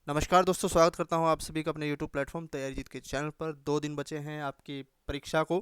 नमस्कार दोस्तों, स्वागत करता हूं आप सभी का अपने YouTube प्लेटफॉर्म तैयारी जीत के चैनल पर। 2 दिन बचे हैं आपकी परीक्षा को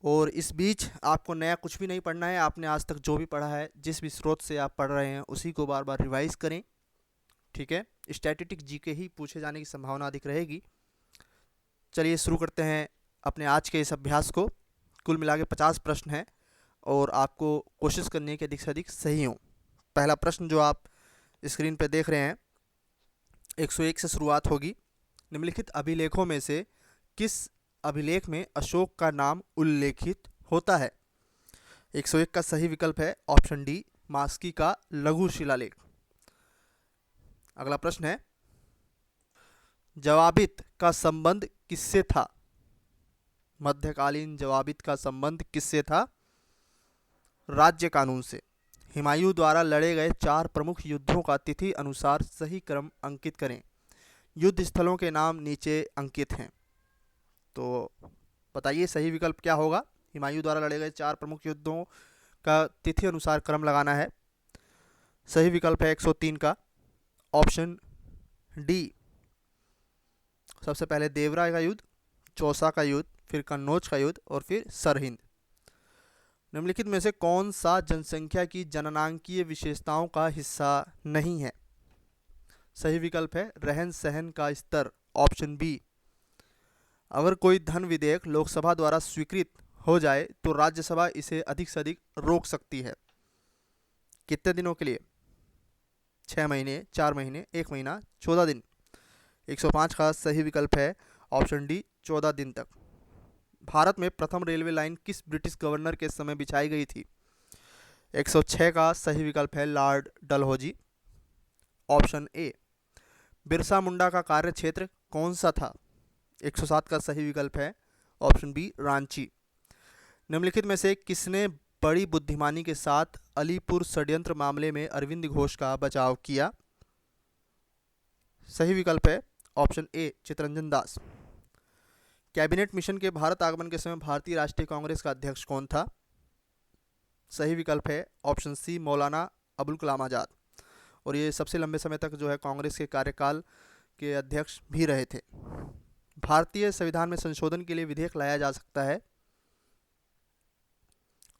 और इस बीच आपको नया कुछ भी नहीं पढ़ना है। आपने आज तक जो भी पढ़ा है, जिस भी स्रोत से आप पढ़ रहे हैं, उसी को बार बार रिवाइज करें। ठीक है, स्टैटिस्टिक जीके ही पूछे जाने की संभावना अधिक रहेगी। चलिए शुरू करते हैं अपने आज के इस अभ्यास को। कुल मिला के 50 प्रश्न हैं और आपको कोशिश करनी है कि अधिक से अधिक सही हो। पहला प्रश्न जो आप स्क्रीन पर देख रहे हैं 101 से शुरुआत होगी। निम्नलिखित अभिलेखों में से किस अभिलेख में अशोक का नाम उल्लेखित होता है? 101 का सही विकल्प है ऑप्शन डी, मास्की का लघु शिलालेख। अगला प्रश्न है, जवाबित का संबंध किससे था? मध्यकालीन जवाबित का संबंध किससे था? राज्य कानून से। हुमायूं द्वारा लड़े गए 4 प्रमुख युद्धों का तिथि अनुसार सही क्रम अंकित करें। युद्ध स्थलों के नाम नीचे अंकित हैं, तो बताइए सही विकल्प क्या होगा? हुमायूं द्वारा लड़े गए 4 प्रमुख युद्धों का तिथि अनुसार क्रम लगाना है। सही विकल्प है 103 का ऑप्शन डी। सबसे पहले देवरा का युद्ध, चौसा का युद्ध, फिर कन्नौज का युद्ध और फिर सरहिंद। निम्नलिखित में से कौन सा जनसंख्या की जननांकीय विशेषताओं का हिस्सा नहीं है? सही विकल्प है रहन सहन का स्तर, ऑप्शन बी। अगर कोई धन विधेयक लोकसभा द्वारा स्वीकृत हो जाए तो राज्यसभा इसे अधिक से अधिक रोक सकती है। कितने दिनों के लिए? 6 महीने, 4 महीने, 1 महीना, 14 दिन। 105 का सही विकल्प है ऑप्शन डी, 14 दिन तक। भारत में प्रथम रेलवे लाइन किस ब्रिटिश गवर्नर के समय बिछाई गई थी? 106 का सही विकल्प है Lord Dalhousie, option A. Birsa Munda का कार्य क्षेत्र कौन सा था? 107 का सही विकल्प है ऑप्शन बी, रांची। निम्नलिखित में से किसने बड़ी बुद्धिमानी के साथ अलीपुर षड्यंत्र मामले में अरविंद घोष का बचाव किया? सही विकल्प है option A, Chittaranjan Das. Cabinet mission के भारत आगमन के समय भारतीय राष्ट्रीय कांग्रेस का अध्यक्ष कौन था? सही विकल्प है ऑप्शन सी, मौलाना अबुल कलाम आज़ाद। और ये सबसे लंबे समय तक जो है कांग्रेस के कार्यकाल के अध्यक्ष भी रहे थे। भारतीय संविधान में संशोधन के लिए विधेयक लाया जा सकता है।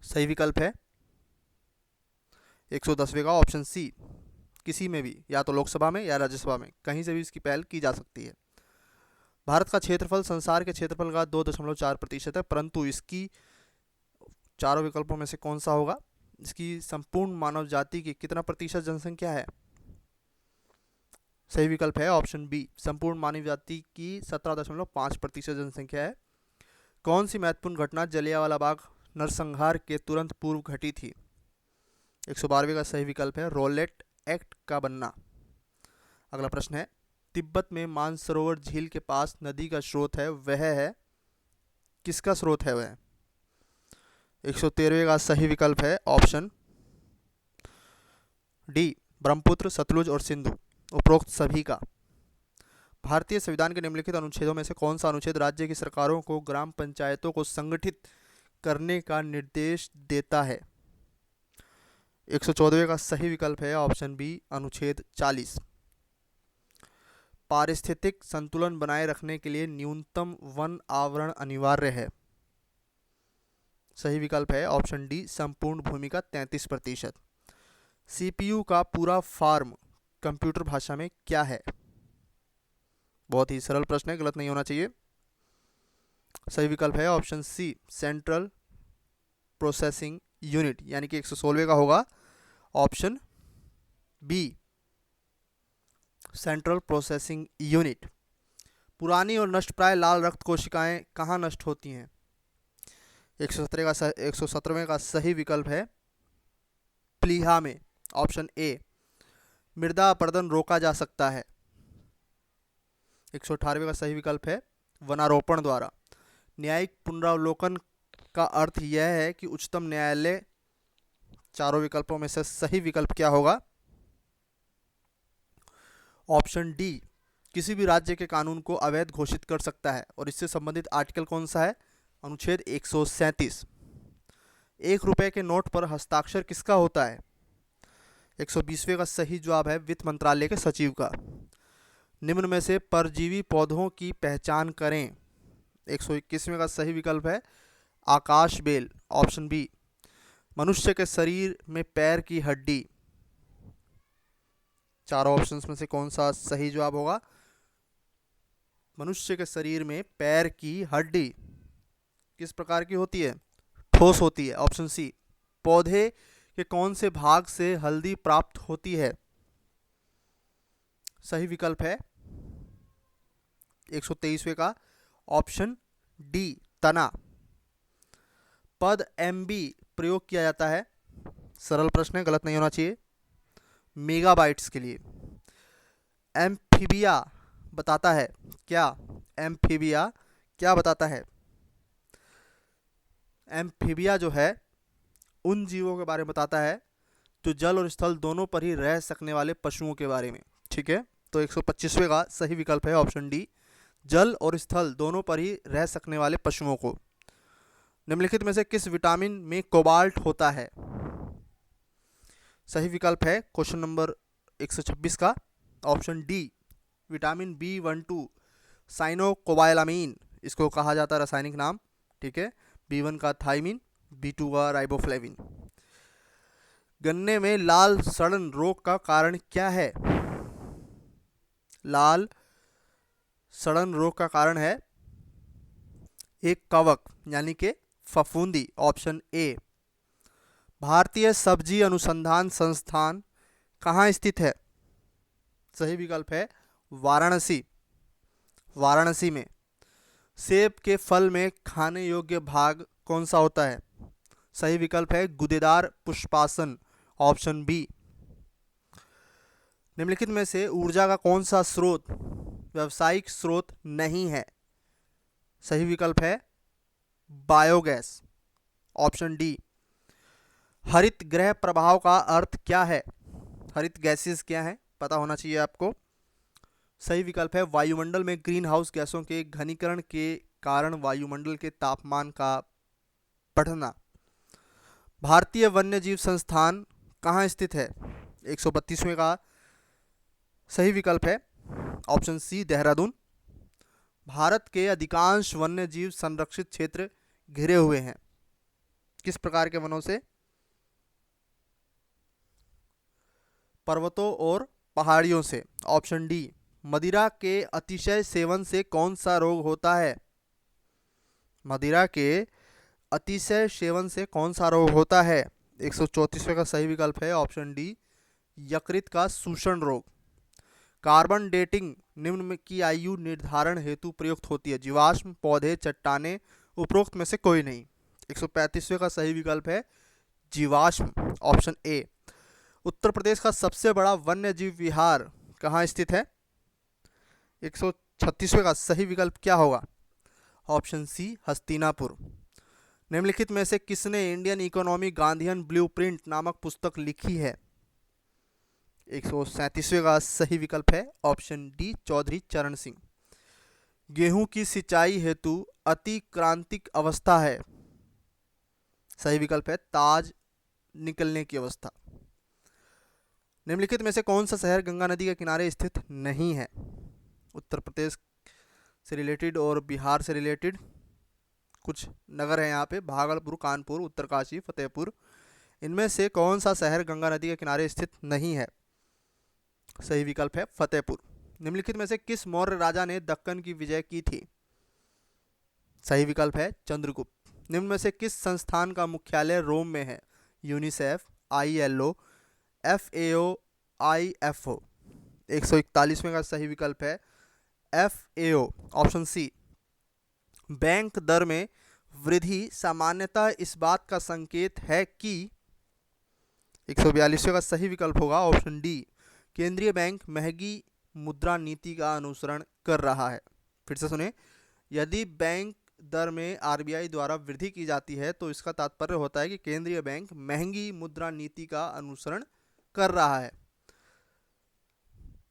सही विकल्प है 110वें का ऑप्शन सी, किसी में भी, या तो लोकसभा में या राज्यसभा में, कहीं से भी इसकी पहल की जा सकती है। भारत का क्षेत्रफल संसार के क्षेत्रफल का 2.4% है, परंतु इसकी चारों विकल्पों में से कौन सा होगा? इसकी संपूर्ण मानव जाति की कितना प्रतिशत जनसंख्या है? सही विकल्प है ऑप्शन बी, संपूर्ण मानव जाति की 17.5% जनसंख्या है। कौन सी महत्वपूर्ण घटना जलियांवाला बाग नरसंहार के तुरंत पूर्व घटी थी? 112वें का सही विकल्प है रॉलेट एक्ट का बनना। अगला प्रश्न है, तिब्बत में मानसरोवर झील के पास नदी का स्रोत है, वह है किसका स्रोत है? वह 113वें का सही विकल्प है ऑप्शन डी, ब्रह्मपुत्र, सतलुज और सिंधु, उपरोक्त सभी का। भारतीय संविधान के निम्नलिखित अनुच्छेदों में से कौन सा अनुच्छेद राज्य की सरकारों को ग्राम पंचायतों को संगठित करने का निर्देश देता है? 114वें का सही विकल्प है ऑप्शन बी, अनुच्छेद 40। पारिस्थितिक संतुलन बनाए रखने के लिए न्यूनतम वन आवरण अनिवार्य है। सही विकल्प है ऑप्शन डी, संपूर्ण भूमि का 33%। सीपीयू का पूरा फॉर्म कंप्यूटर भाषा में क्या है? बहुत ही सरल प्रश्न है, गलत नहीं होना चाहिए। सही विकल्प है option C, central processing unit, यानी कि 116वें का होगा option B, central processing unit. पुरानी और नष्टप्राय लाल रक्त कोशिकाएं कहाँ नष्ट होती हैं? 117वें का सही विकल्प है प्लीहा में, ऑप्शन ए। मृदा अपरदन रोका जा सकता है। 118वें का सही विकल्प है वनारोपण द्वारा। न्यायिक पुनरावलोकन का अर्थ यह है कि उच्चतम न्यायालय, चारों विकल्पों में से सही विकल्प क्या होगा? ऑप्शन डी, किसी भी राज्य के कानून को अवैध घोषित कर सकता है। और इससे संबंधित आर्टिकल कौन सा है? अनुच्छेद 137। 1 रुपए के नोट पर हस्ताक्षर किसका होता है? 120वें का सही जवाब है वित्त मंत्रालय के सचिव का। निम्न में से परजीवी पौधों की पहचान करें। 121वें का सही विकल्प है आकाश बेल, ऑप्शन बी। मनुष्य के शरीर में पैर की हड्डी, चारों ऑप्शंस में से कौन सा सही जवाब होगा? मनुष्य के शरीर में पैर की हड्डी किस प्रकार की होती है? ठोस होती है, ऑप्शन सी। पौधे के कौन से भाग से हल्दी प्राप्त होती है? सही विकल्प है 123वें का ऑप्शन डी, तना। पद एमबी प्रयोग किया जाता है, सरल प्रश्न है, गलत नहीं होना चाहिए, मेगाबाइट्स के लिए। एम्फीबिया बताता है क्या? एम्फीबिया क्या बताता है? एम्फीबिया जो है उन जीवों के बारे में बताता है जो जल और स्थल दोनों पर ही रह सकने वाले पशुओं के बारे में। ठीक है, तो 125वें का सही विकल्प है ऑप्शन डी, जल और स्थल दोनों पर ही रह सकने वाले पशुओं को। निम्नलिखित में से किस विटामिन में कोबाल्ट होता है? सही विकल्प है क्वेश्चन नंबर 126 का ऑप्शन डी, विटामिन B12 साइनोकोबालामीन, इसको कहा जाता है रासायनिक नाम। ठीक है, B1 का थाइमिन, B2 का राइबोफ्लेविन। गन्ने में लाल सड़न रोग का कारण क्या है? लाल सड़न रोग का कारण है एक कवक यानी कि फफूंदी, ऑप्शन ए। भारतीय सब्जी अनुसंधान संस्थान कहाँ स्थित है? सही विकल्प है वाराणसी, वाराणसी में। सेब के फल में खाने योग्य भाग कौन सा होता है? सही विकल्प है गुदेदार पुष्पासन, ऑप्शन बी। निम्नलिखित में से ऊर्जा का कौन सा स्रोत व्यावसायिक स्रोत नहीं है? सही विकल्प है बायोगैस, ऑप्शन डी। हरित गृह प्रभाव का अर्थ क्या है? हरित गैसेस क्या है पता होना चाहिए आपको। सही विकल्प है वायुमंडल में ग्रीन हाउस गैसों के घनीकरण के कारण वायुमंडल के तापमान का बढ़ना। भारतीय वन्यजीव संस्थान कहाँ स्थित है? 132वें का सही विकल्प है ऑप्शन सी, देहरादून। भारत के अधिकांश वन्यजीव संरक्षित क्षेत्र घिरे हुए हैं, किस प्रकार के वनों से? पर्वतों और पहाड़ियों से, ऑप्शन डी। मदिरा के अतिशय सेवन से कौन सा रोग होता है? मदिरा के अतिशय सेवन से कौन सा रोग होता है? 134वें का सही विकल्प है ऑप्शन डी, यकृत का शोषण रोग। कार्बन डेटिंग निम्न में की आयु निर्धारण हेतु प्रयुक्त होती है? जीवाश्म, पौधे, चट्टाने, उपरोक्त में से कोई नहीं। 135वें का सही विकल्प है जीवाश्म, ऑप्शन ए। उत्तर प्रदेश का सबसे बड़ा वन्य जीव विहार कहाँ स्थित है? 136वें का सही विकल्प क्या होगा? Option C, Hastinapur. निम्नलिखित में से किसने इंडियन इकोनॉमी गांधीयन ब्लूप्रिंट नामक पुस्तक लिखी है? 137वें का सही विकल्प है ऑप्शन डी, चौधरी चरण सिंह। गेहूं की सिंचाई हेतु अति क्रांतिक अवस्था है? सही विकल्प है ताज निकलने की अवस्था। निम्नलिखित में से कौन सा शहर गंगा नदी के किनारे स्थित नहीं है? उत्तर प्रदेश से रिलेटेड और बिहार से रिलेटेड कुछ नगर हैं यहाँ पे, भागलपुर, कानपुर, उत्तरकाशी, फतेहपुर। इनमें से कौन सा शहर गंगा नदी के किनारे स्थित नहीं है? सही विकल्प है फतेहपुर। निम्नलिखित में से किस मौर्य राजा ने दक्कन की विजय की थी? सही विकल्प है चंद्रगुप्त। निम्न में से किस संस्थान का मुख्यालय रोम में है? UNICEF, ILO, FAO, IFO। 141वें का सही विकल्प है FAO, ऑप्शन सी। बैंक दर में वृद्धि सामान्यतः इस बात का संकेत है कि 142वें का सही विकल्प होगा ऑप्शन डी, केंद्रीय बैंक महंगी मुद्रा नीति का अनुसरण कर रहा है। फिर से सुने, यदि बैंक दर में RBI द्वारा वृद्धि की जाती है तो इसका तात्पर्य होता है कि केंद्रीय बैंक महंगी मुद्रा नीति का अनुसरण कर रहा है।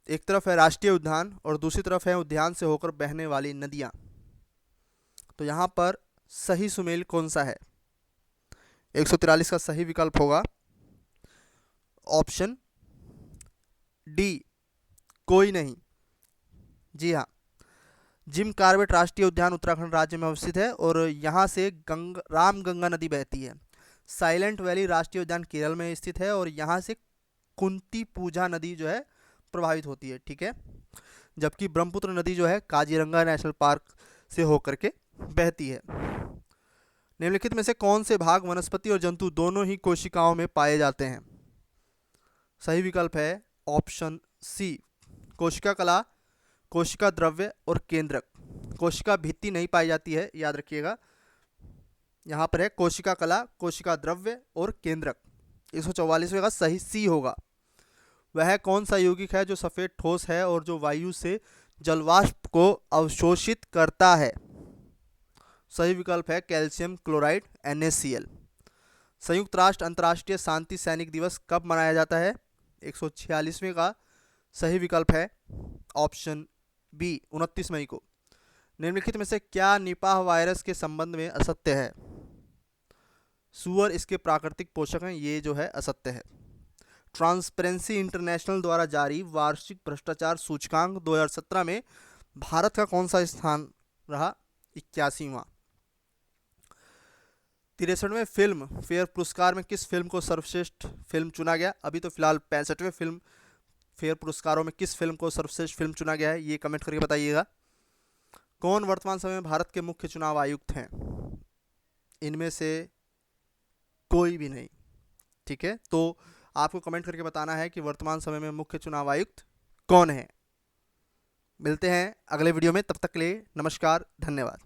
एक तरफ है राष्ट्रीय उद्यान और दूसरी तरफ है उद्यान से होकर बहने वाली नदियां, तो यहाँ पर सही सुमेल कौन सा है? 143 का सही विकल्प होगा ऑप्शन डी, कोई नहीं। जी हाँ, जिम कॉर्बेट राष्ट्रीय उद्यान उत्तराखंड राज्य में अवस्थित है और यहाँ से रामगंगा नदी बहती है। साइलेंट वैली राष्ट्रीय उद्यान केरल में स्थित है और यहाँ से कुंती पूजा नदी जो है प्रभावित होती है, ठीक है। जबकि ब्रह्मपुत्र नदी जो है काजीरंगा नेशनल पार्क से होकर के बहती है। निम्नलिखित में से कौन से भाग वनस्पति और जंतु दोनों ही कोशिकाओं में पाए जाते हैं? सही विकल्प है ऑप्शन सी, कोशिका कला, कोशिका द्रव्य और केंद्रक। कोशिका भित्ति नहीं पाई जाती है, याद रखिएगा। यहाँ पर है कोशिका कला, कोशिका द्रव्य और केंद्रक। 144वें का सही सी होगा। वह कौन सा यौगिक है जो सफ़ेद ठोस है और जो वायु से जलवाष्प को अवशोषित करता है? सही विकल्प है कैल्शियम क्लोराइड NaCl। संयुक्त राष्ट्र अंतर्राष्ट्रीय शांति सैनिक दिवस कब मनाया जाता है? 146वें का सही विकल्प है ऑप्शन बी 29 मई को। निम्नलिखित में से क्या निपाह वायरस के संबंध में असत्य है? सूअर इसके प्राकृतिक पोषक हैं, ये जो है असत्य है। ट्रांसपेरेंसी इंटरनेशनल द्वारा जारी वार्षिक भ्रष्टाचार सूचकांक 2017 में भारत का कौन सा स्थान रहा? 81वां। 63वें फिल्म फेयर पुरस्कार में किस फिल्म को सर्वश्रेष्ठ फिल्म चुना गया? अभी तो फिलहाल 65वें फिल्म फेयर पुरस्कारों में किस फिल्म को सर्वश्रेष्ठ फिल्म चुना गया है, ये कमेंट करके बताइएगा। कौन वर्तमान समय में भारत के मुख्य चुनाव आयुक्त हैं? इनमें से कोई भी नहीं, ठीक है। तो आपको कमेंट करके बताना है कि वर्तमान समय में मुख्य चुनाव आयुक्त कौन है। मिलते हैं अगले वीडियो में, तब तक के लिए नमस्कार, धन्यवाद।